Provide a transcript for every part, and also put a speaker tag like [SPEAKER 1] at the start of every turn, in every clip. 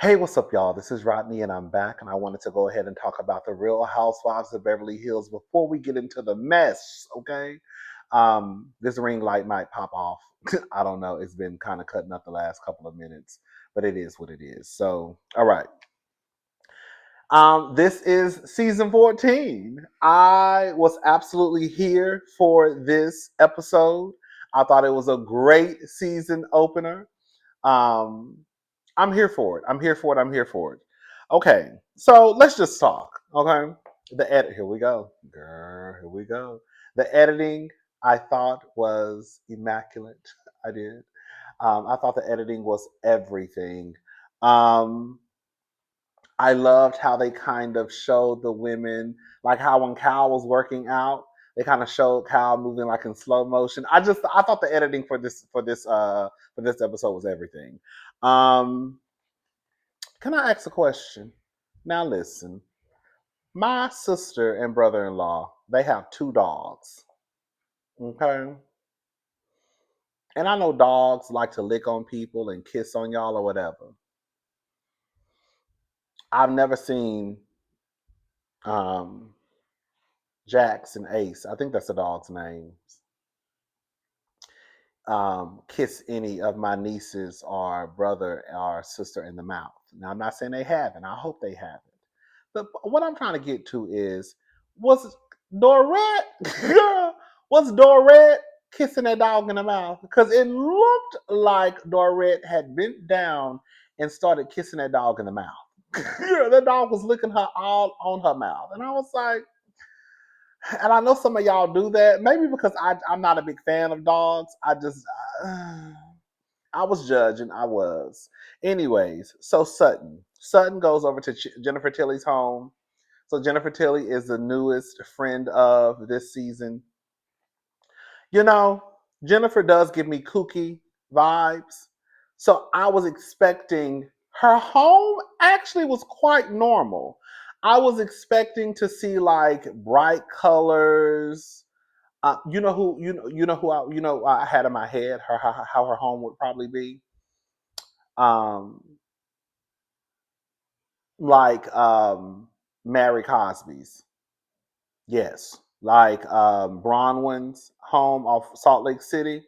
[SPEAKER 1] Hey, what's up, y'all? This is Rodney, and I'm back, and I wanted to go ahead and talk about the Real Housewives of Beverly Hills before we get into the mess, okay? This ring light might pop off. I don't know. It's been kind of cutting up the last couple of minutes, but it is what it is. So, all right. This is season 14. I was absolutely here for this episode. I thought it was a great season opener. Um, I'm here for it. I'm here for it. I'm here for it. Okay, so let's just talk. Okay, the edit. Here we go, girl. Here we go. The editing I thought was immaculate. I did. I thought the editing was everything. Um, I loved how they kind of showed the women, like how when Cal was working out, they kind of showed Cal moving like in slow motion. I thought the editing for this episode was everything. Um, can I ask a question? Now listen, my sister and brother-in-law, they have two dogs. Okay, and I know dogs like to lick on people and kiss on y'all or whatever. I've never seen um Jax and Ace, I think that's the dog's name, kiss any of my nieces or brother or sister in the mouth. Now, I'm not saying they haven't. I hope they haven't. But what I'm trying to get to is, was Dorit, girl, was Dorit kissing that dog in the mouth? Because it looked like Dorit had bent down and started kissing that dog in the mouth. That dog was licking her all on her mouth. And I was like, and I know some of y'all do that. Maybe because I'm not a big fan of dogs. I was judging. I was. Anyways, so Sutton goes over to Jennifer Tilly's home. So Jennifer Tilly is the newest friend of this season. You know, Jennifer does give me kooky vibes. So I was expecting her home actually was quite normal. I was expecting to see like bright colors. I had in my head how her home would probably be. Um, like Mary Cosby's. Yes, like Bronwyn's home off Salt Lake City,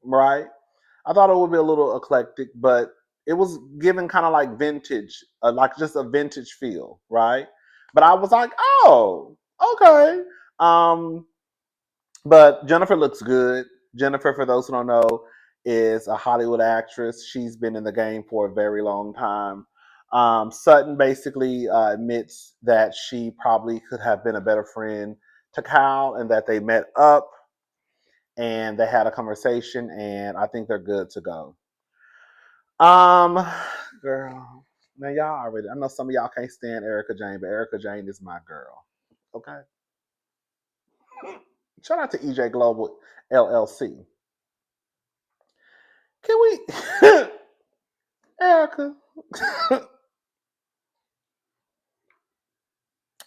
[SPEAKER 1] right? I thought it would be a little eclectic, but it was given kind of like vintage, like just a vintage feel, right? But I was like, oh, okay. Um, but Jennifer looks good. Jennifer, for those who don't know, is a Hollywood actress. She's been in the game for a very long time. Sutton basically admits that she probably could have been a better friend to Cal and that they met up and they had a conversation, and I think they're good to go. Um, girl, now y'all already, I know some of y'all can't stand Erica Jane, but Erica Jane is my girl. Okay. Shout out to EJ Global LLC. Can we, Erica?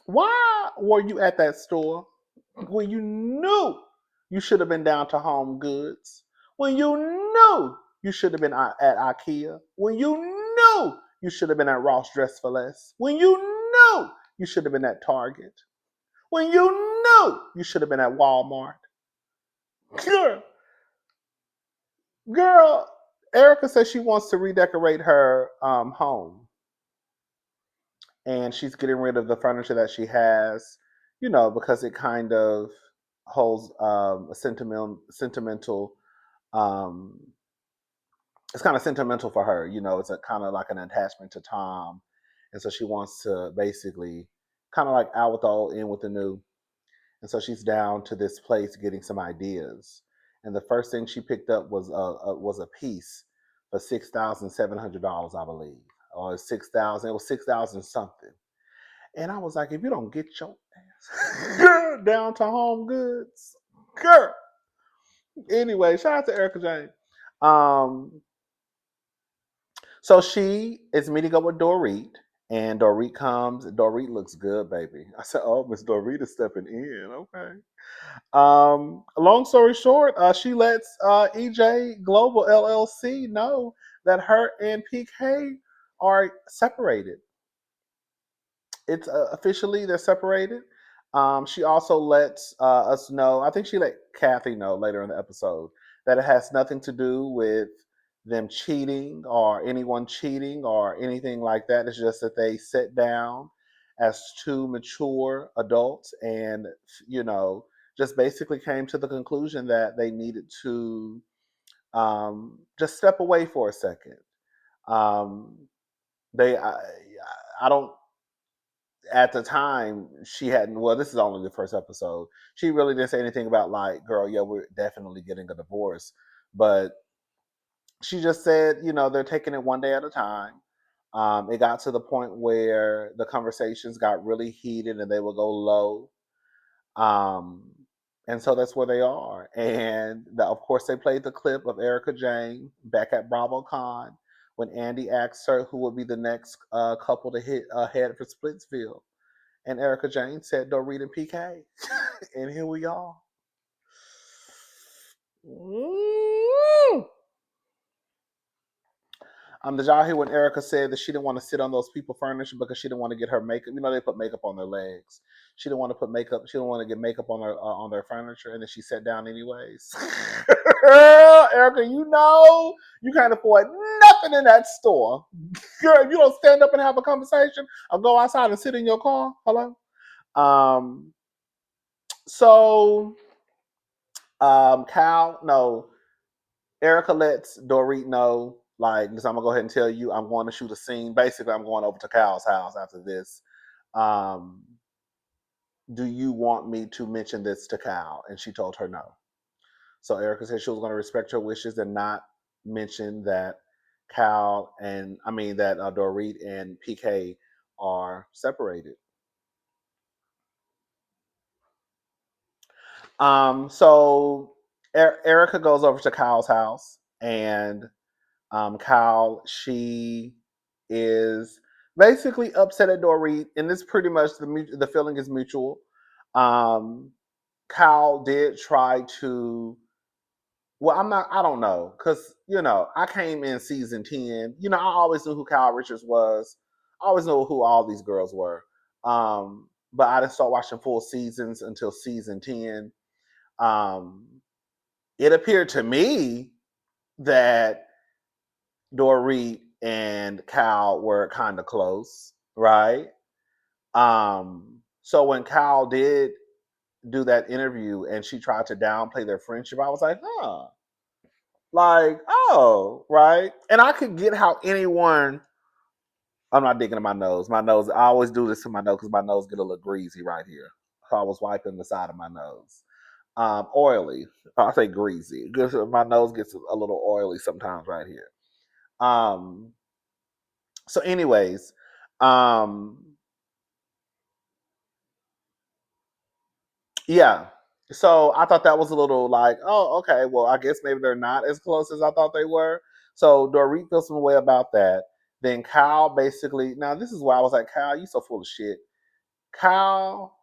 [SPEAKER 1] Why were you at that store when you knew you should have been down to Home Goods? When you knew you should have been at IKEA? When you knew you should have been at Ross Dress for Less? When you knew you should have been at Target? When you knew you should have been at Walmart? Girl, girl, Erica says she wants to redecorate her home, and she's getting rid of the furniture that she has, because it kind of holds a sentimental. Um, it's kind of sentimental for her. It's a kind of like an attachment to Tom, and so she wants to basically kind of like out with the old, in with the new. And so she's down to this place getting some ideas. And the first thing she picked up was a piece for $6,700, I believe, or 6,000. It was 6,000 something. And I was like, if you don't get your ass girl, down to Home Goods, girl. Anyway, shout out to Erica Jane. Um, so she is meeting up with Dorit, and Dorit comes. Dorit looks good, baby. I said, "Oh, Miss Dorit is stepping in." Okay. Long story short, she lets EJ Global LLC know that her and PK are separated. It's officially they're separated. She also lets us know. I think she let Kathy know later in the episode that it has nothing to do with them cheating or anyone cheating or anything like that. It's just that they sit down as two mature adults and you know just basically came to the conclusion that they needed to just step away for a second. Um, they I don't at the time she hadn't well this is only the first episode she really didn't say anything about like girl yeah we're definitely getting a divorce but she just said you know they're taking it one day at a time. It got to the point where the conversations got really heated and they would go low. um, and so that's where they are and of course they played the clip of Erica Jane back at BravoCon when Andy asked her who would be the next couple to hit ahead for Splitsville. And Erica Jane said Dorit and PK. And here we are. Mm. Did y'all hear when Erica said that she didn't want to sit on those people furniture because she didn't want to get her makeup? You know they put makeup on their legs. She didn't want to put makeup. She didn't want to get makeup on their furniture, and then she sat down anyways. Erica, you know you can't afford nothing in that store, girl. If you don't stand up and have a conversation, or go outside and sit in your car. Hello. Um. So Cal, no, Erica lets Dorit know, like, listen, I'm gonna go ahead and tell you, I'm going to shoot a scene. Basically, I'm going over to Cal's house after this. Um, do you want me to mention this to Cal? And she told her no. So Erica said she was going to respect her wishes and not mention that that Dorit and PK are separated. So Erica goes over to Kyle's house and Kyle, she is basically upset at Dorit, and this pretty much the feeling is mutual. Um, Kyle did try to. Well, I'm not. I don't know because you know I came in season 10. You know I always knew who Kyle Richards was. I always knew who all these girls were. But I didn't start watching full seasons until season 10. Um, it appeared to me that Dorit and Cal were kind of close, right? So when Cal did do that interview and she tried to downplay their friendship, I was like, huh, like, oh, right. And I could get how anyone. I'm not digging in my nose. My nose. I always do this to my nose because my nose get a little greasy right here. So I was wiping the side of my nose. Oily. I say greasy. My nose gets a little oily sometimes right here. Um, so anyways, um yeah, so I thought that was a little like, oh, okay, well I guess maybe they're not as close as I thought they were. So Dorit feels some way about that. Then Kyle basically, now this is why I was like, Kyle, you so full of shit. Kyle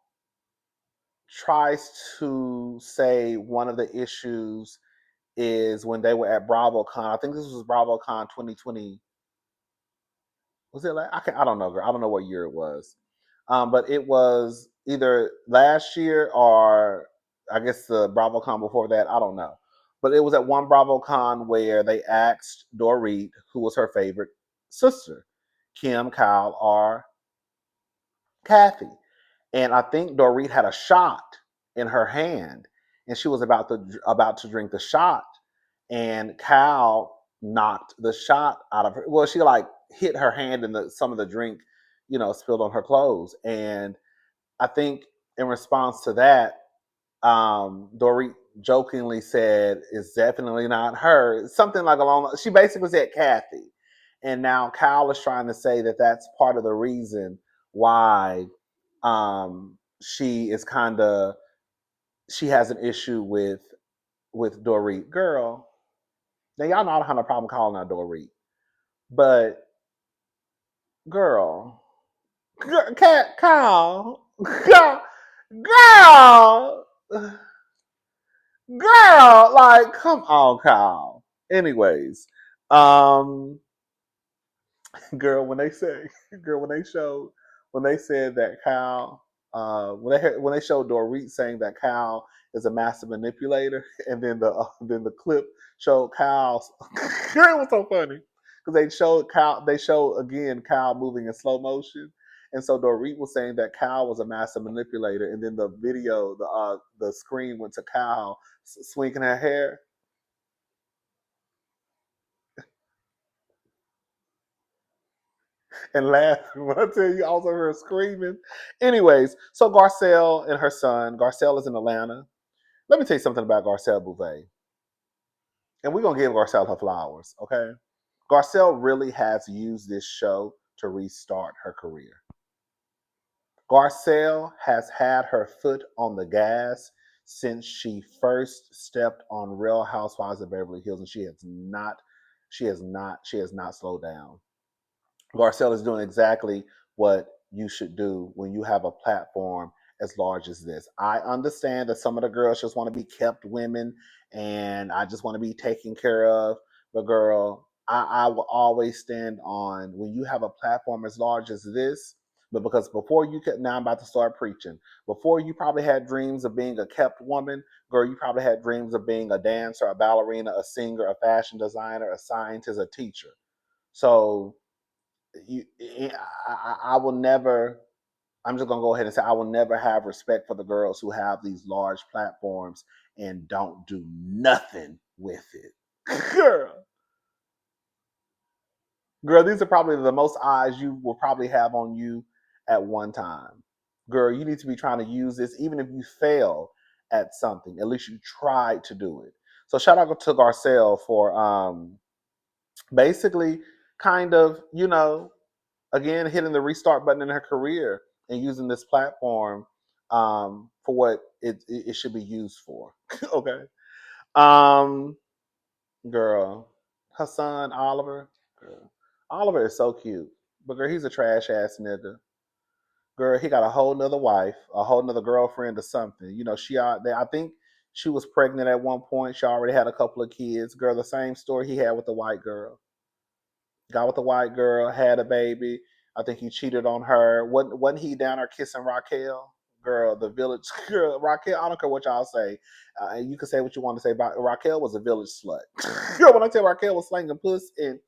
[SPEAKER 1] tries to say one of the issues is when they were at BravoCon. I think this was BravoCon 2020. Was it like I don't know, girl. I don't know what year it was. But it was either last year or I guess the BravoCon before that. I don't know. But it was at one BravoCon where they asked Dorit who was her favorite sister, Kim, Kyle, or Kathy. And I think Dorit had a shot in her hand, and she was about to drink the shot, and Kyle knocked the shot out of her. Well, she like hit her hand, and some of the drink, spilled on her clothes. And I think in response to that, Dorit jokingly said, "It's definitely not her." Something like along. She basically said Kathy, and now Kyle is trying to say that that's part of the reason why she is kind of she has an issue with Dorit. Girl, now y'all know I don't have no problem calling her Dorit, but girl, cat, Kyle, girl, girl, like come on, Kyle. Anyways, um, Girl, when they said, girl, when they said that Cal, when they showed Dorit saying that Cal is a master manipulator, and then the clip showed Cal. Girl, it was so funny because they showed again Cal moving in slow motion, and so Dorit was saying that Cal was a master manipulator, and then the video, the screen went to Cal swinging her hair and laughing. When I tell you, I was over here screaming. Anyways, so Garcelle and her son, Garcelle is in Atlanta. Let me tell you something about Garcelle Bouvet. And we're going to give Garcelle her flowers, okay? Garcelle really has used this show to restart her career. Garcelle has had her foot on the gas since she first stepped on Real Housewives of Beverly Hills, and she has not slowed down. Garcelle is doing exactly what you should do when you have a platform as large as this. I understand that some of the girls just want to be kept women and I just want to be taken care of. But girl, I will always stand on when you have a platform as large as this. But because before you could, now I'm about to start preaching. Before you probably had dreams of being a kept woman, girl, you probably had dreams of being a dancer, a ballerina, a singer, a fashion designer, a scientist, a teacher. So you, I will never. I'm just gonna go ahead and say I will never have respect for the girls who have these large platforms and don't do nothing with it. Girl, girl, these are probably the most eyes you will probably have on you at one time. Girl, you need to be trying to use this, even if you fail at something. At least you tried to do it. So shout out to Garcelle for basically kind of again hitting the restart button in her career and using this platform for what it should be used for. Okay. Um, girl, her son Oliver, girl, Oliver is so cute, but girl, he's a trash ass nigga. Girl, he got a whole nother wife, a whole nother girlfriend or something. I think she was pregnant at one point. She already had a couple of kids. Girl, the same story he had with the white girl. Got with the white girl, had a baby. I think he cheated on her. Wasn't he down there kissing Raquel? Girl, the village girl, Raquel. I don't care what y'all say. You can say what you want to say about Raquel was a village slut. Girl, when I tell Raquel was slanging puss and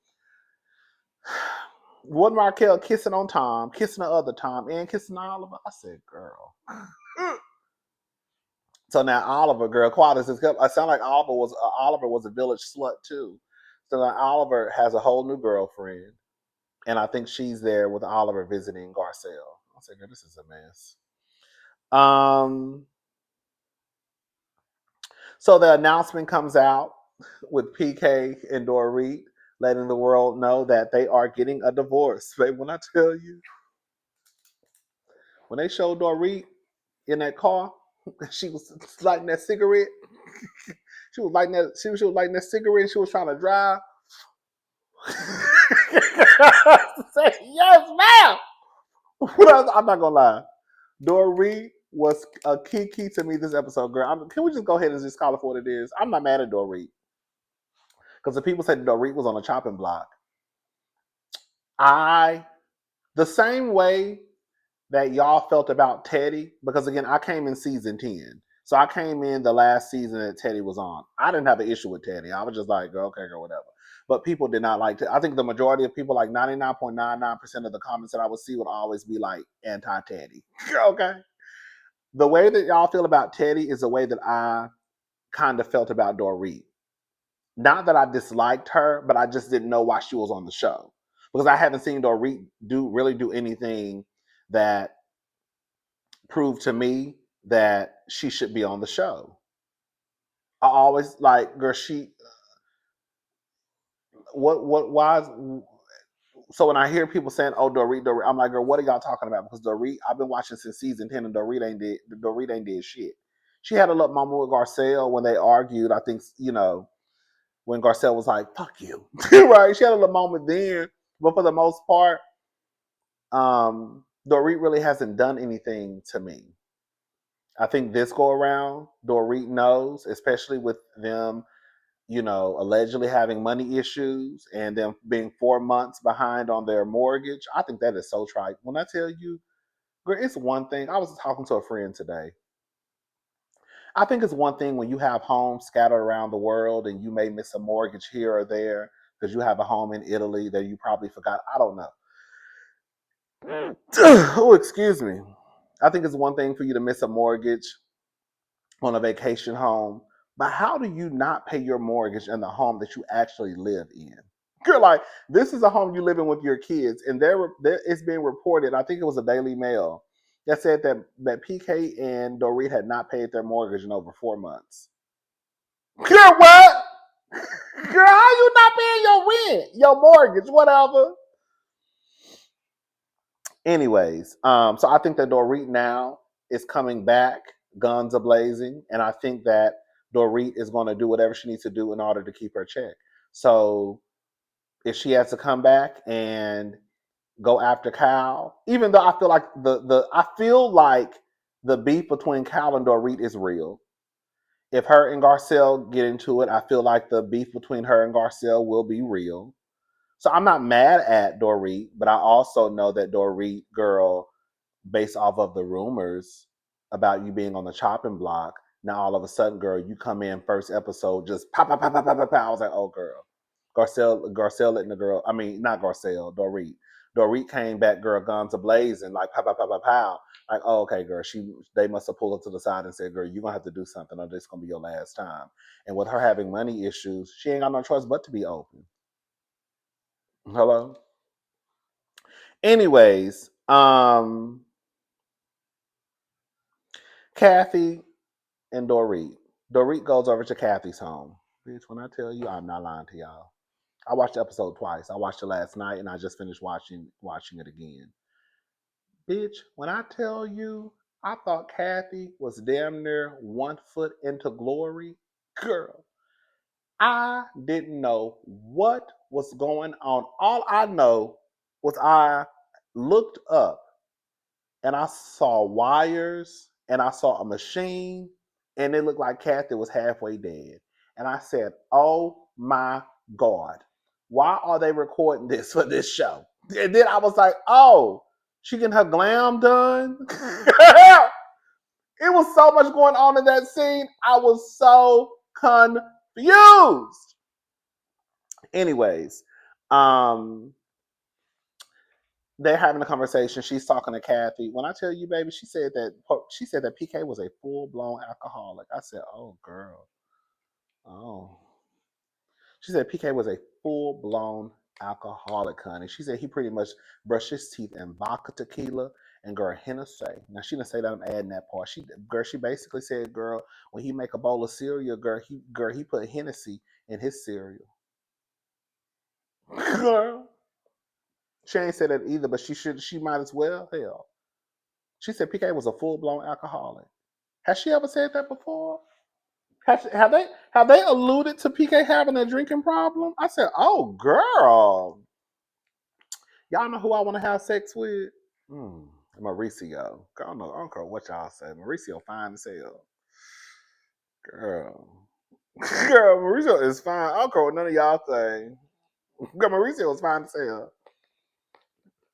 [SPEAKER 1] wasn't Raquel kissing on Tom, kissing the other Tom, and kissing Oliver? I said, girl. So now Oliver, girl, Qualis is. I sound like Oliver was a village slut too. So now Oliver has a whole new girlfriend. And I think she's there with Oliver visiting Garcelle. I was like, this is a mess. Um, so the announcement comes out with PK and Dorit letting the world know that they are getting a divorce. Babe, when I tell you, when they showed Dorit in that car, she was lighting that cigarette. She was lighting that cigarette. She was trying to drive. Say yes, ma'am. I'm not gonna lie. Dory was a key to me this episode, girl. Can we just go ahead and just call it for what it is? I'm not mad at Dory because the people said Dory was on a chopping block. I the same way that y'all felt about Teddy, because again, I came in season 10. So I came in the last season that Teddy was on. I didn't have an issue with Teddy. I was just like, okay, girl, whatever. But people did not like it. I think the majority of people, like 99.99% of the comments that I would see would always be like anti-Teddy. Okay. The way that y'all feel about Teddy is the way that I kind of felt about Dorit. Not that I disliked her, but I just didn't know why she was on the show. Because I haven't seen Dorit do anything that proved to me that she should be on the show. I always like, girl, why is, so when I hear people saying, "Oh, Dorit," I'm like, "Girl, what are y'all talking about?" Because Dorit, I've been watching since season 10, and Dorit ain't did shit. She had a little moment with Garcelle when they argued. I think when Garcelle was like, "Fuck you," right? She had a little moment then, but for the most part, Dorit really hasn't done anything to me. I think this go around, Dorit knows, especially with them. allegedly having money issues and them being 4 months behind on their mortgage. I think that is so trite. When I tell you, girl, it's one thing. I was talking to a friend today. I think it's one thing when you have homes scattered around the world and you may miss a mortgage here or there because you have a home in Italy that you probably forgot. I don't know. Oh, excuse me. I think it's one thing for you to miss a mortgage on a vacation home, but how do you not pay your mortgage in the home that you actually live in? You're like, this is a home you live in with your kids, and it's being reported. I think it was a Daily Mail that said that PK and Dorit had not paid their mortgage in over 4 months. Girl, what? Girl, how you not paying your rent, your mortgage, whatever? Anyways, so I think that Dorit now is coming back, guns a blazing, and I think that Dorit is going to do whatever she needs to do in order to keep her check. So if she has to come back and go after Cal, even though I feel like the beef between Cal and Dorit is real. If her and Garcel get into it, I feel like the beef between her and Garcel will be real. So I'm not mad at Dorit, but I also know that Dorit Girl, based off of the rumors about you being on the chopping block, now all of a sudden, girl, you come in first episode, just pop, pop, pop, pop, pop, pop, pop. I was like, oh, girl. Garcel letting the girl, I mean, not Garcel, Dorit. Dorit came back, girl, guns a blazing, like pow, pow, pow, pow, pow. Like, oh, okay, girl. They must have pulled her to the side and said, girl, you're gonna have to do something or this gonna be your last time. And with her having money issues, she ain't got no choice but to be open. Hello? Anyways, Kathy and Dorit. Dorit goes over to Kathy's home. Bitch, when I tell you, I'm not lying to y'all. I watched the episode twice. I watched it last night and I just finished watching it again. Bitch, when I tell you, I thought Kathy was damn near 1 foot into glory. Girl, I didn't know what was going on. All I know was I looked up and I saw wires and I saw a machine and it looked like Kathy was halfway dead. And I said, oh my God, why are they recording this for this show? And then I was like, oh, she getting her glam done? It was so much going on in that scene. I was so confused. Anyways, um, they're having a conversation. She's talking to Kathy. When I tell you, baby, she said that PK was a full blown alcoholic. I said, "Oh, girl, oh." She said PK was a full blown alcoholic, honey. She said he pretty much brushed his teeth in vodka, tequila, and girl Hennessy. Now she didn't say that I'm adding that part. She basically said, girl, when he make a bowl of cereal, he put Hennessy in his cereal. Girl, she ain't said that either, but she might as well. Hell. She said PK was a full blown alcoholic. Has she ever said that before? Have they alluded to PK having a drinking problem? I said, oh girl, y'all know who I want to have sex with? Mauricio. I don't care what y'all say. Mauricio fine as hell. Girl. Girl, Mauricio is fine. I don't care what none of y'all say. Girl, Mauricio is fine as hell.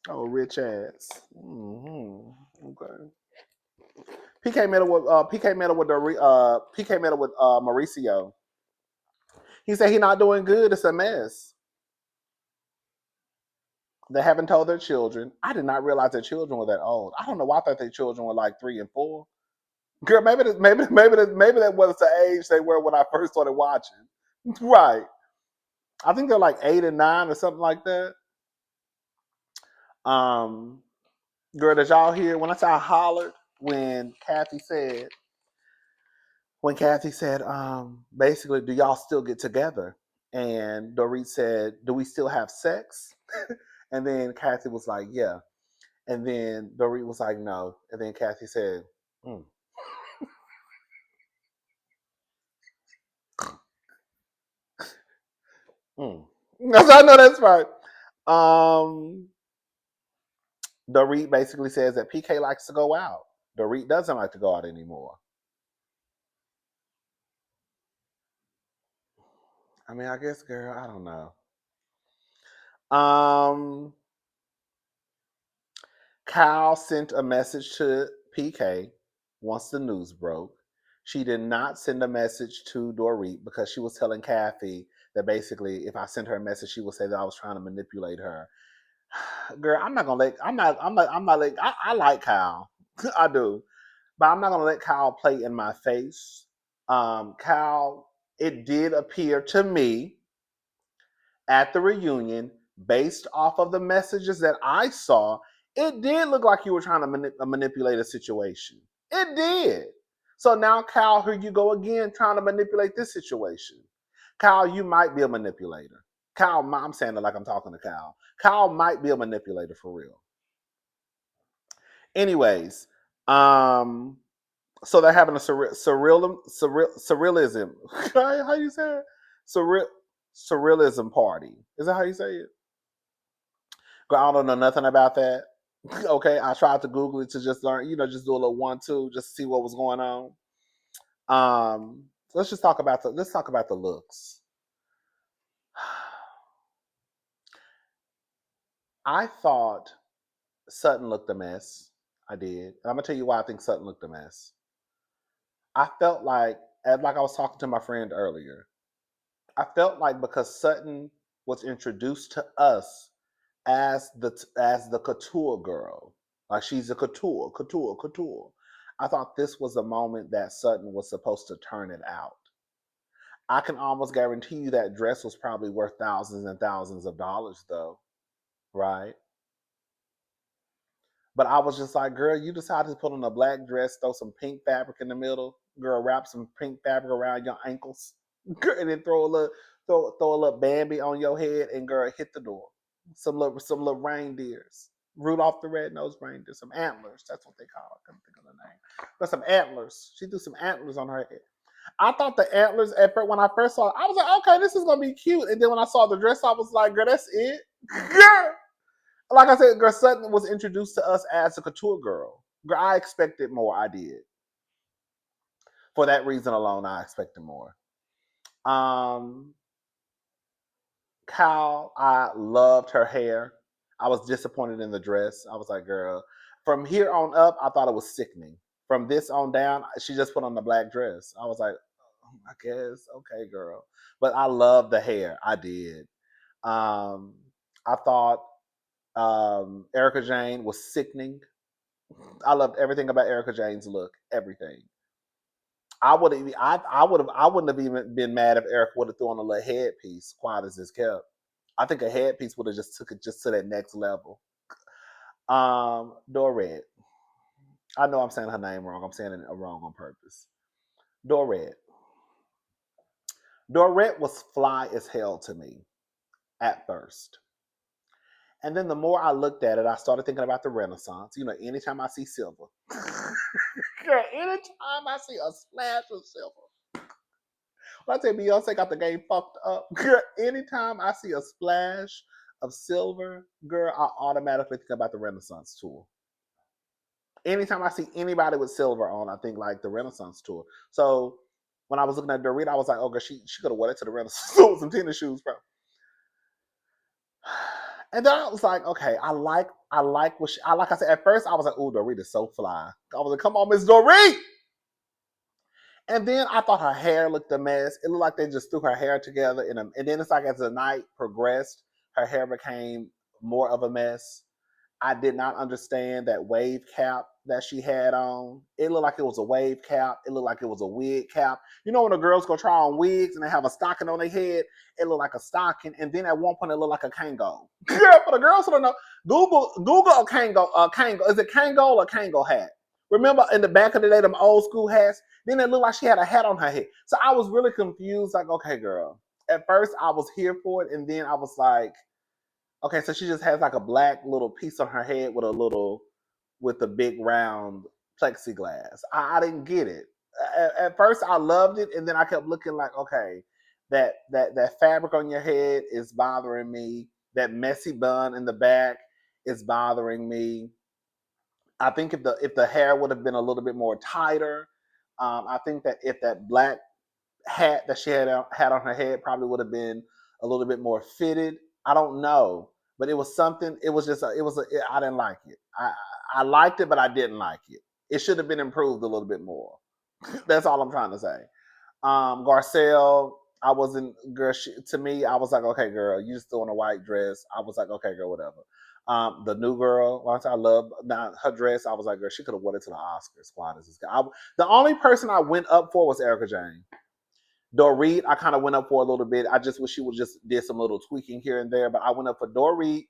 [SPEAKER 1] Oh, rich ass. Okay. PK met up with Mauricio. He said he's not doing good. It's a mess. They haven't told their children. I did not realize their children were that old. I don't know why I thought their children were like 3 and 4. Girl, maybe that was the age they were when I first started watching. Right. I think they're like 8 and 9 or something like that. Um, girl, did y'all hear when I said I hollered when Kathy said, basically, do y'all still get together? And Dorit said, do we still have sex? And then Kathy was like, yeah. And then Dorit was like, no. And then Kathy said, mm. I know that's right. Um, Dorit basically says that PK likes to go out. Dorit doesn't like to go out anymore. I mean, I guess, girl, I don't know. Um, Cal sent a message to PK once the news broke. She did not send a message to Dorit because she was telling Kathy that basically, if I sent her a message, she would say that I was trying to manipulate her. Girl, I'm not gonna let. I'm not like. I like Kyle, I do, but I'm not gonna let Kyle play in my face. Kyle, it did appear to me at the reunion, based off of the messages that I saw, it did look like you were trying to manipulate a situation. It did. So now, Kyle, here you go again, trying to manipulate this situation. Kyle, you might be a manipulator. Kyle, I'm saying it like I'm talking to Kyle. Kyle might be a manipulator for real. Anyways, so they're having a surrealism. How you say it? Surrealism party. Is that how you say it? Girl, I don't know nothing about that. Okay, I tried to Google it to just learn, just do a little 1-2, just to see what was going on. So let's talk about the looks. I thought Sutton looked a mess. I did. And I'm gonna tell you why I think Sutton looked a mess. I felt like I was talking to my friend earlier. I felt like because Sutton was introduced to us as the couture girl, like she's a couture. I thought this was a moment that Sutton was supposed to turn it out. I can almost guarantee you that dress was probably worth thousands and thousands of dollars, though, right? But I was just like, girl, you decided to put on a black dress, throw some pink fabric in the middle, girl, wrap some pink fabric around your ankles, girl, and then throw a little Bambi on your head, and girl, hit the door. Some little reindeers. Rudolph the Red-Nosed Reindeer, some antlers. That's what they call it. I couldn't think of the name. But some antlers. She threw some antlers on her head. I thought the antlers at first, when I first saw it, I was like, okay, this is gonna be cute. And then when I saw the dress, I was like, girl, that's it. Girl, like I said, girl, Sutton was introduced to us as a couture girl. Girl, I expected more. I did. For that reason alone, I expected more. Um, Cal, I loved her hair. I was disappointed in the dress. I was like, girl, from here on up, I thought it was sickening. From this on down, she just put on the black dress. I was like, oh, I guess, okay, girl. But I loved the hair. I did. Um, I thought Erica Jane was sickening. I loved everything about Erica Jane's look. Everything. I wouldn't have even been mad if Erica would have thrown a little headpiece, quiet as it's kept. I think a headpiece would have just took it just to that next level. Dorit. I know I'm saying her name wrong. I'm saying it wrong on purpose. Dorit. Dorit was fly as hell to me at first. And then the more I looked at it, I started thinking about the Renaissance. Anytime I see silver, girl, anytime I see a splash of silver, when I say Beyonce got the game fucked up, girl, anytime I see a splash of silver, girl, I automatically think about the Renaissance tour. Anytime I see anybody with silver on, I think like the Renaissance tour. So when I was looking at Dorit, I was like, oh, girl, she could have worn it to the Renaissance, some tennis shoes, bro. And then I was like, okay, I like what like I said, at first I was like, oh, Dorit is so fly. I was like, come on, Miss Dorit. And then I thought her hair looked a mess. It looked like they just threw her hair together. And then it's like as the night progressed, her hair became more of a mess. I did not understand that wave cap that she had on. It looked like it was a wave cap. It looked like it was a wig cap. You know when the girls go try on wigs and they have a stocking on their head? It looked like a stocking. And then at one point it looked like a Kango. Girl, for the girls who don't know, Google a Kango. Is it Kango or Kango hat? Remember in the back of the day, them old school hats? Then it looked like she had a hat on her head. So I was really confused. Like, okay, girl. At first I was here for it. And then I was like, okay, so she just has like a black little piece on her head with a big round plexiglass. I didn't get it. At first I loved it, and then I kept looking like, okay, that fabric on your head is bothering me. That messy bun in the back is bothering me. I think if the hair would have been a little bit more tighter, I think that if that black hat that she had on her head probably would have been a little bit more fitted. I don't know, but it was something. It was just. I didn't like it. I liked it, but I didn't like it. It should have been improved a little bit more. That's all I'm trying to say. Garcel, I wasn't girl. To me, I was like, okay, girl, you just still in a white dress. I was like, okay, girl, whatever. The new girl, once I love now her dress, I was like, girl, she could have won it to the Oscars. Why does this guy? The only person I went up for was Erica Jane. Dorit, I kind of went up for a little bit. I just wish she would just did some little tweaking here and there, but I went up for Dorit.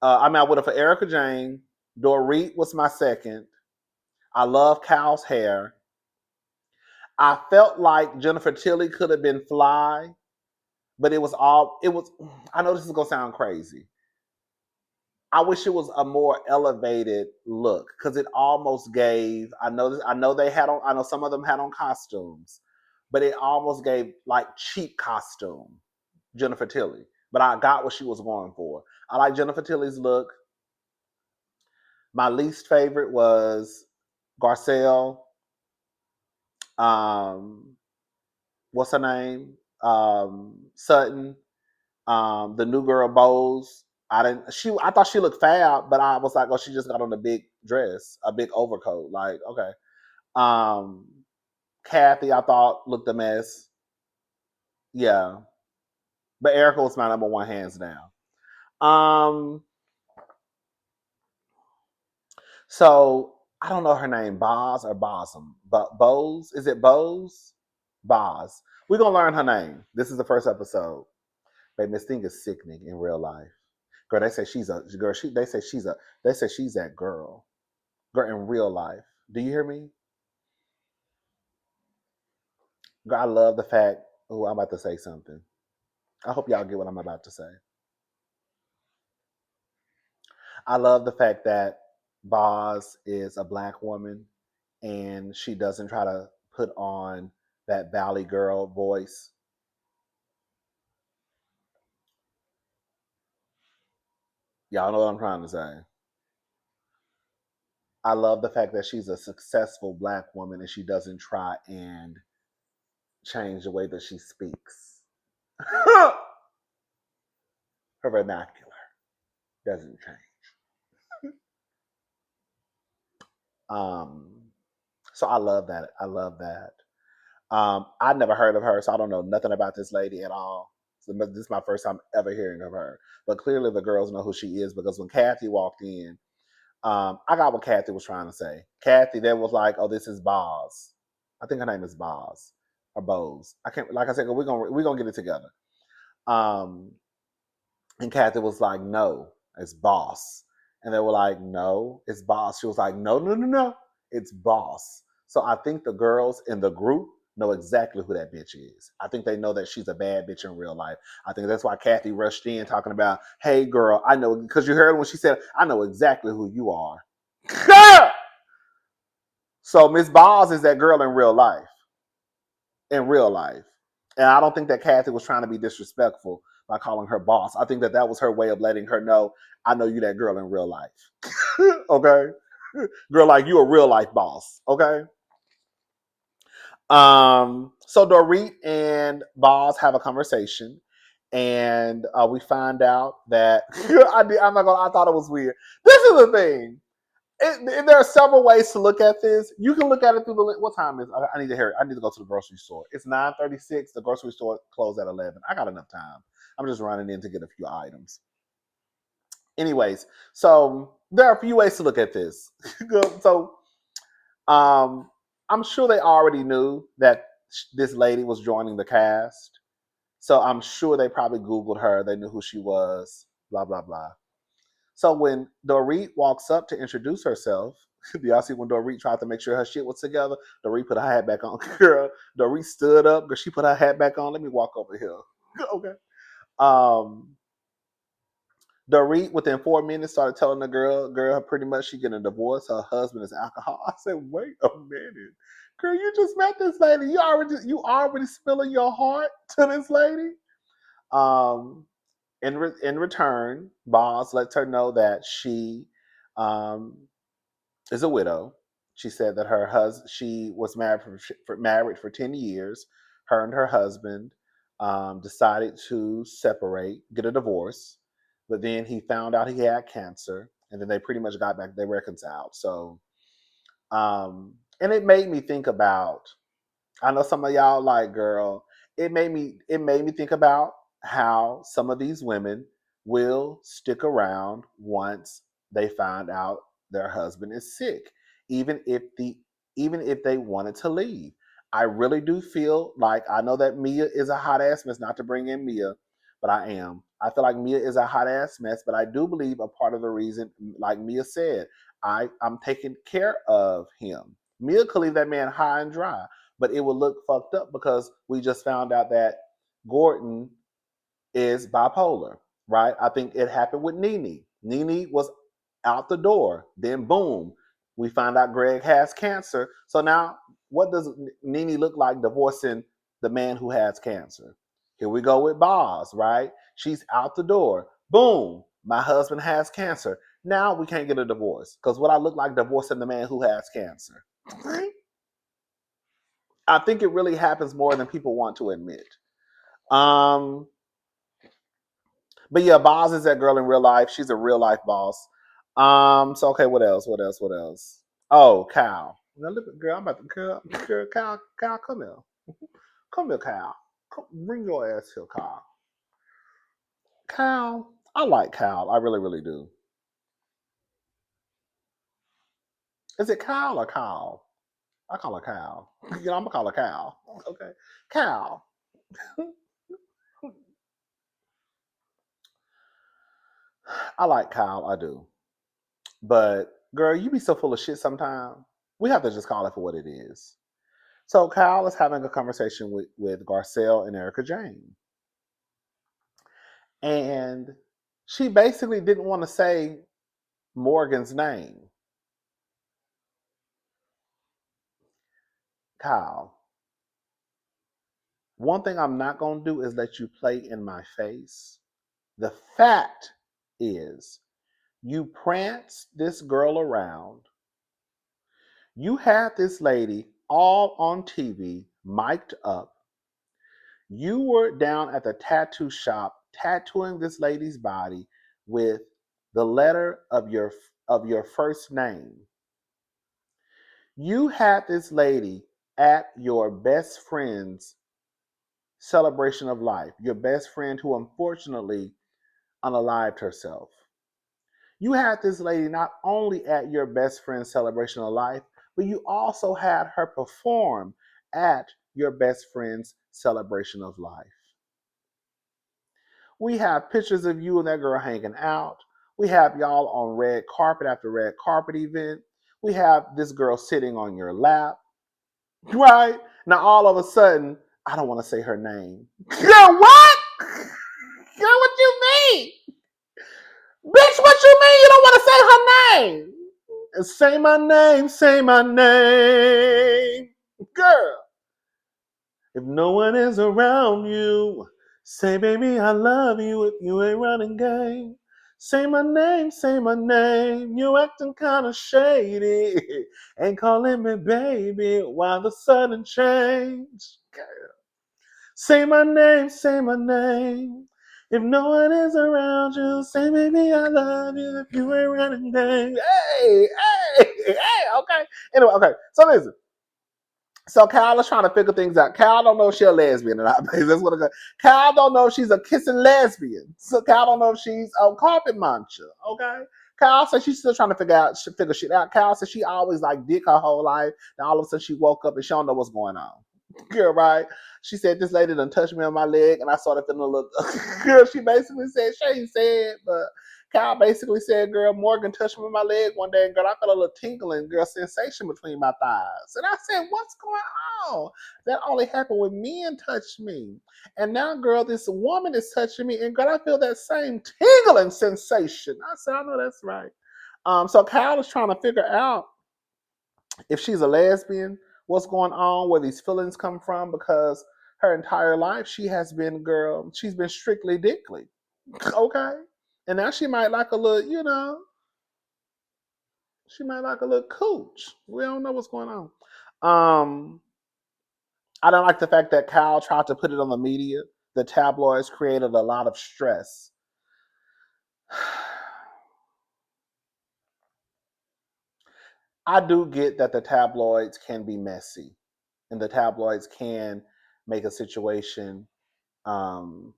[SPEAKER 1] I went up for Erica Jane. Dorit was my second. I love Cal's hair. I felt like Jennifer Tilly could have been fly, but it was all it was. I know this is gonna sound crazy. I wish it was a more elevated look because it almost gave. I know they had on. I know some of them had on costumes, but it almost gave like cheap costume Jennifer Tilly. But I got what she was going for. I like Jennifer Tilly's look. My least favorite was Garcelle. Um, what's her name? Sutton. The new girl Bose. I thought she looked fab, but I was like, oh, she just got on a big dress, a big overcoat. Like, okay. Um, Kathy, I thought looked a mess. Yeah. But Erica was my number one hands down. Um, so I don't know her name, Boz or Bosom. But Bose, is it Bose? Boz. We're gonna learn her name. This is the first episode. Baby, this thing is sickening in real life. Girl, they say she's a girl. They say she's that girl. Girl in real life. Do you hear me? Girl, I love the fact. Oh, I'm about to say something. I hope y'all get what I'm about to say. I love the fact that Boz is a black woman and she doesn't try to put on that Valley girl voice. Y'all know what I'm trying to say. I love the fact that she's a successful black woman and she doesn't try and change the way that she speaks. Her vernacular doesn't change. Um, so I love that. I love that. I never heard of her, so I don't know nothing about this lady at all. So this is my first time ever hearing of her. But clearly the girls know who she is because when Kathy walked in, I got what Kathy was trying to say. Kathy then was like, "Oh, this is Boz. I think her name is Boz or Bose. I can't. Like I said, we're gonna get it together." Um, and Kathy was like, "No, it's Boss." And they were like, "No, it's Boss." She was like, "No, no, no, no, it's Boss." So I think the girls in the group know exactly who that bitch is. I think they know that she's a bad bitch in real life. I think that's why Kathy rushed in talking about, "Hey, girl, I know," because you heard when she said, "I know exactly who you are." So Miss Boss is that girl in real life. In real life. And I don't think that Kathy was trying to be disrespectful by calling her boss. I think that that was her way of letting her know, I know you that girl in real life. Okay? Girl, like you a real life boss. Okay? So Dorit and Boz have a conversation, and we find out that I'm not gonna. I thought it was weird. This is the thing. There are several ways to look at this. You can look at it through the. What time is? I need to hear it. I need to go to the grocery store. It's 9:36. The grocery store closed at 11. I got enough time. I'm just running in to get a few items. Anyways, so there are a few ways to look at this. So um, I'm sure they already knew that this lady was joining the cast. So I'm sure they probably Googled her. They knew who she was. Blah blah blah. So when Dorit walks up to introduce herself, do y'all see when Dorit tried to make sure her shit was together? Dorit put her hat back on. Girl, Dorit stood up. Girl, she put her hat back on. Let me walk over here. Okay. Um, Dorit, within 4 minutes, started telling the girl, pretty much she getting a divorce. Her husband is alcohol. I said, wait a minute. Girl, you just met this lady. You already spilling your heart to this lady. Um, in return, Boz lets her know that she um, is a widow. She said that she was married for 10 years. Her and her husband decided to separate, get a divorce, but then he found out he had cancer, and then they pretty much got back. They reconciled. So, and it made me think about. I know some of y'all like, girl. It made me think about how some of these women will stick around once they find out their husband is sick, even if the even if they wanted to leave. I really do feel like, I know that Mia is a hot ass mess. Not to bring in Mia, but I am. I feel like Mia is a hot ass mess, but I do believe a part of the reason, like Mia said, I'm taking care of him. Mia could leave that man high and dry, but it would look fucked up because we just found out that Gordon is bipolar, right? I think it happened with Nene. Nene was out the door. Then boom, we find out Greg has cancer. So now what does Nene look like divorcing the man who has cancer? Here we go with Boz, right? She's out the door. Boom, my husband has cancer. Now we can't get a divorce because what I look like divorcing the man who has cancer. I think it really happens more than people want to admit. Um, but yeah, Boz is that girl in real life. She's a real life boss. So okay, what else? What else? What else? Oh, Cal. Now look, girl, I'm about to girl, Cal, come here. Come here, Cal. Come, bring your ass here, Cal. Cal, I like Cal. I really, really do. Is it Cal or Cal? I call her Cal. You know, I'm gonna call her Cal. Okay, Cal. I like Cal. I do. But girl, you be so full of shit sometimes. We have to just call it for what it is. So Kyle is having a conversation with Garcel and Erica Jane. And she basically didn't want to say Morgan's name. Kyle, one thing I'm not going to do is let you play in my face. The fact is, you pranced this girl around. You had this lady all on TV, mic'd up. You were down at the tattoo shop tattooing this lady's body with the letter of your first name. You had this lady at your best friend's celebration of life, your best friend who unfortunately unalived herself. You had this lady not only at your best friend's celebration of life, but you also had her perform at your best friend's celebration of life. We have pictures of you and that girl hanging out. We have y'all on red carpet after red carpet event. We have this girl sitting on your lap, right? Now all of a sudden, I don't want to say her name. Girl, what? Girl, what you mean? Bitch, what you mean you don't want to say her name? Say my name, say my name. Girl, if no one is around you, say, baby, I love you if you ain't running game. Say my name. You acting kind of shady. Ain't calling me baby. Why the sudden change? Say my name, say my name. If no one is around you, say, baby, I love you if you ain't running game. Hey, hey, okay. Anyway, okay. So listen. So Kyle is trying to figure things out. Kyle don't know if she's a lesbian or not. That's what I got. Kyle don't know if she's a kissing lesbian. So Kyle don't know if she's a carpet muncher. Okay. Kyle says she's still trying to figure shit out. Kyle says she always like dick her whole life. Then all of a sudden she woke up and she don't know what's going on. Girl, right? She said this lady done touched me on my leg and I started feeling a little. Girl, she basically said she ain't said, but Kyle basically said, girl, Morgan touched me on my leg one day, and girl, I felt a little tingling, girl, sensation between my thighs. And I said, what's going on? That only happened when men touched me. And now, girl, this woman is touching me, and girl, I feel that same tingling sensation. I said, I know that's right. So Kyle is trying to figure out if she's a lesbian, what's going on, where these feelings come from, because her entire life she has been, girl, she's been strictly dickly. Okay? And now she might like a little, she might like a little cooch. We don't know what's going on. Um, I don't like the fact that Cal tried to put it on the media. The tabloids created a lot of stress. I do get that the tabloids can be messy, and the tabloids can make a situation um,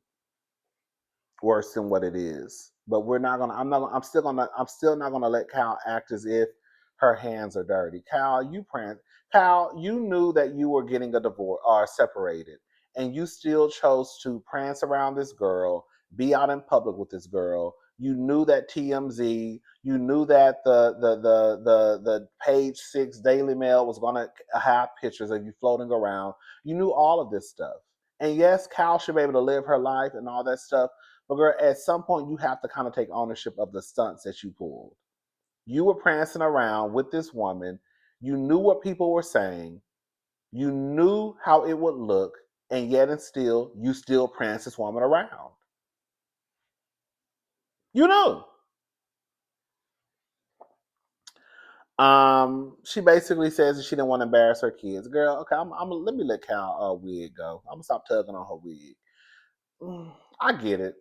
[SPEAKER 1] worse than what it is. But we're not gonna. I'm still not gonna let Cal act as if her hands are dirty. Cal, you knew that you were getting a divorce or separated, and you still chose to prance around this girl, be out in public with this girl. You knew that TMZ. You knew that the Page Six Daily Mail was gonna have pictures of you floating around. You knew all of this stuff. And yes, Cal should be able to live her life and all that stuff. But girl, at some point you have to kind of take ownership of the stunts that you pulled. You were prancing around with this woman. You knew what people were saying. You knew how it would look, and yet and still, you still prance this woman around. You know. She basically says that she didn't want to embarrass her kids. Girl, okay, let me let Cal wig go. I'm gonna stop tugging on her wig. I get it.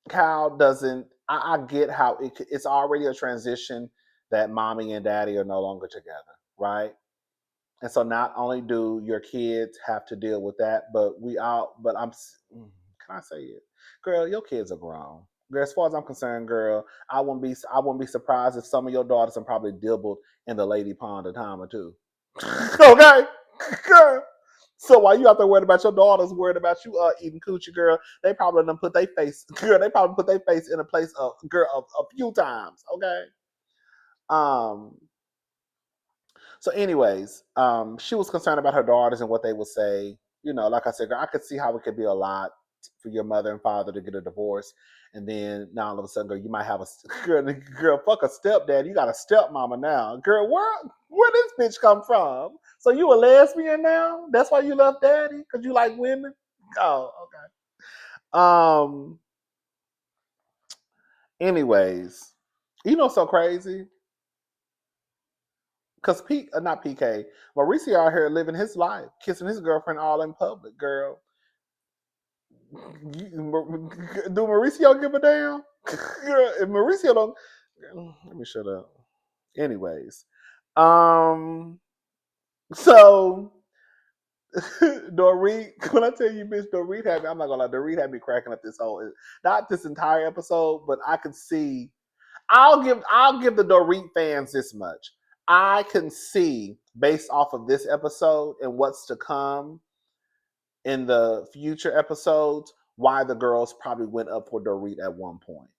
[SPEAKER 1] Cal doesn't. I get how it's already a transition that mommy and daddy are no longer together, right? And so not only do your kids have to deal with that, but we all. But can I say it, girl? Your kids are grown. Girl, as far as I'm concerned, girl, I wouldn't be surprised if some of your daughters are probably dibbled in the lady pond a time or two. Okay, girl. So while you out there worried about your daughters, worried about you eating coochie, girl, they probably done put their face, girl. They probably put their face in a place of girl a few times. Okay. Um. So, anyways, she was concerned about her daughters and what they would say. You know, like I said, girl, I could see how it could be a lot for your mother and father to get a divorce, and then now all of a sudden, girl, you might have a girl, fuck a stepdad. You got a stepmama now, girl. Where this bitch come from? So you a lesbian now? That's why you love daddy? Because you like women? Oh, okay. Anyways, you know, so crazy because not PK, Mauricio out here living his life, kissing his girlfriend all in public. Girl, do Mauricio give a damn? Girl, if Mauricio don't, let me shut up. Anyways, um, so Dorit, when I tell you, bitch, Dorit had me. I'm not gonna lie, Dorit had me cracking up this whole, not this entire episode, but I could see. I'll give the Dorit fans this much. I can see based off of this episode and what's to come in the future episodes why the girls probably went up for Dorit at one point.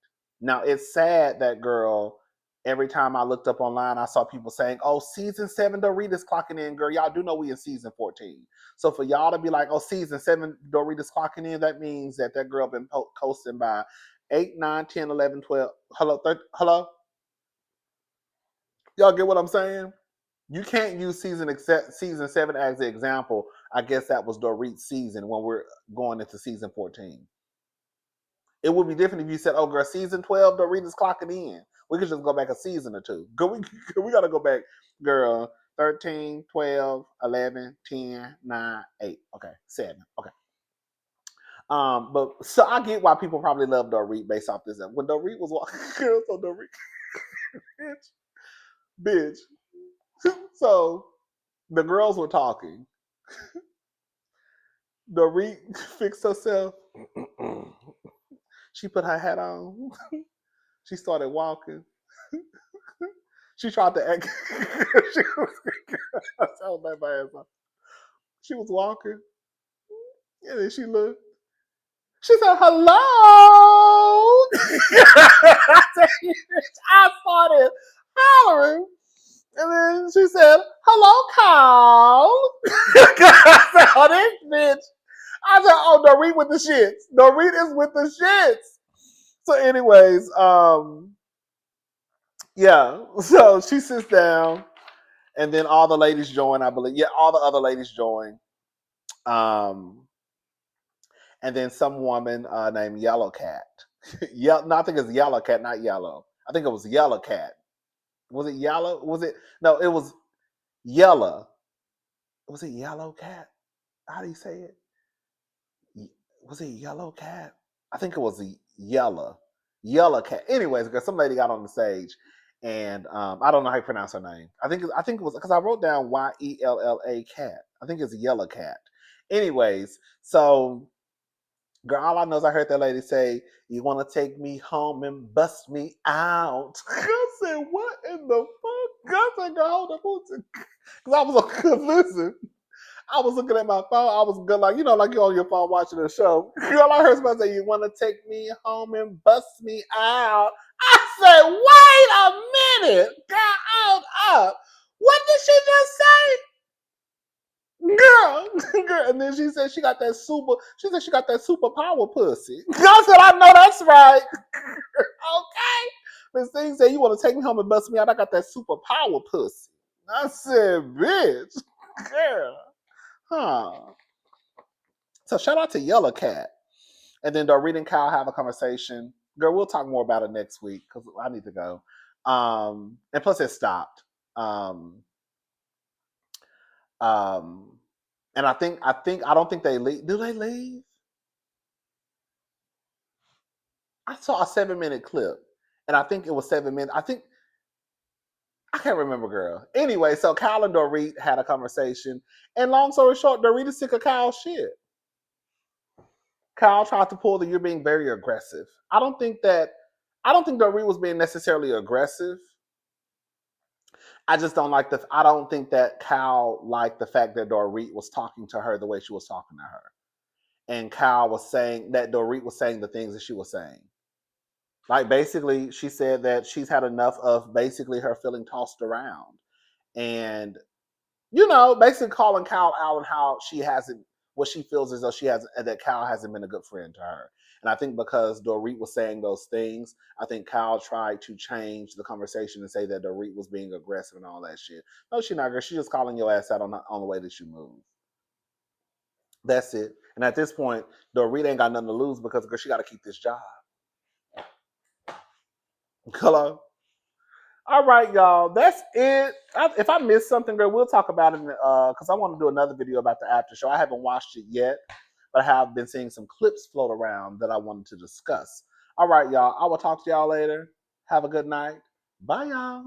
[SPEAKER 1] Now it's sad that girl. Every time I looked up online, I saw people saying, "Oh, season 7 Dorit is clocking in, girl." Y'all do know we in season 14, so for y'all to be like, "Oh, season 7 Dorit is clocking in," that means that girl been coasting by 8, 9, 10, 11, 12. Hello, hello. Y'all get what I'm saying? You can't use season 7 as the example. I guess that was Dorit's season when we're going into season 14. It would be different if you said, "Oh, girl, season 12, Dorit is clocking in." We could just go back a season or two. We got to go back, girl. 13, 12, 11, 10, 9, 8. Okay, 7. Okay. But so I get why people probably love Dorit based off this. When Dorit was walking, girl, so Dorit, bitch. So the girls were talking. Dorit fixed herself. She put her hat on. She started walking. She tried to act. she was, she was walking, and then she looked. She said, "Hello." I started hollering, and then she said, "Hello, Cal." I said, "Oh, this bitch." I said, "Oh, Dorit with the shits. Dorit is with the shits." So, anyways, yeah. So she sits down, and then all the ladies join. I believe, yeah, all the other ladies join. Um, and then some woman named Yellow Cat. No, I think it's Yellow Cat, not Yellow. I think it was Yellow Cat. Was it Yellow? Was it? No, it was Yellow. Was it Yellow Cat? how do you say it? Was it Yellow Cat? I think it was a Yellow Cat. Anyways, because some lady got on the stage, and I don't know how you pronounce her name. I think it was because I wrote down Yella Cat. I think it's Yellow Cat. Anyways, so girl, all I know is I heard that lady say, "You want to take me home and bust me out?" I said, "What in the fuck?" I said, "Girl, hold up, because I was like, listen." I was looking at my phone. I was good, like like you're on your phone watching a show. Girl, I heard somebody say, "You want to take me home and bust me out?" I said, "Wait a minute, girl, hold up. What did she just say, girl?" And then she said she got that super. She said she got that super power pussy. I said, "I know that's right." Okay. Miss Thing said, "You want to take me home and bust me out? I got that super power pussy." I said, "Bitch, girl." Huh. So shout out to Yellow Cat. And then Dorit and Cal have a conversation. Girl, we'll talk more about it next week because I need to go. And plus it stopped. Um, um, and I don't think they leave. Do they leave? I saw a 7-minute clip. And I think it was 7 minutes. I can't remember, girl. Anyway, so Cal and Dorit had a conversation. And long story short, Dorit is sick of Cal's shit. Cal tried to pull the "you're being very aggressive." I don't think Dorit was being necessarily aggressive. I just don't like I don't think that Cal liked the fact that Dorit was talking to her the way she was talking to her. And Cal was saying that Dorit was saying the things that she was saying. Like basically, she said that she's had enough of basically her feeling tossed around. And basically calling Cal out on how she hasn't, what she feels as though she hasn't, that Cal hasn't been a good friend to her. And I think because Dorit was saying those things, I think Cal tried to change the conversation and say that Dorit was being aggressive and all that shit. No, she's not, girl. She's just calling your ass out on the way that you move. That's it. And at this point, Dorit ain't got nothing to lose because, girl, she got to keep this job. Hello? All right, y'all. That's it. If I missed something, girl, we'll talk about it because I want to do another video about the after show. I haven't watched it yet, but I have been seeing some clips float around that I wanted to discuss. All right, y'all. I will talk to y'all later. Have a good night. Bye, y'all.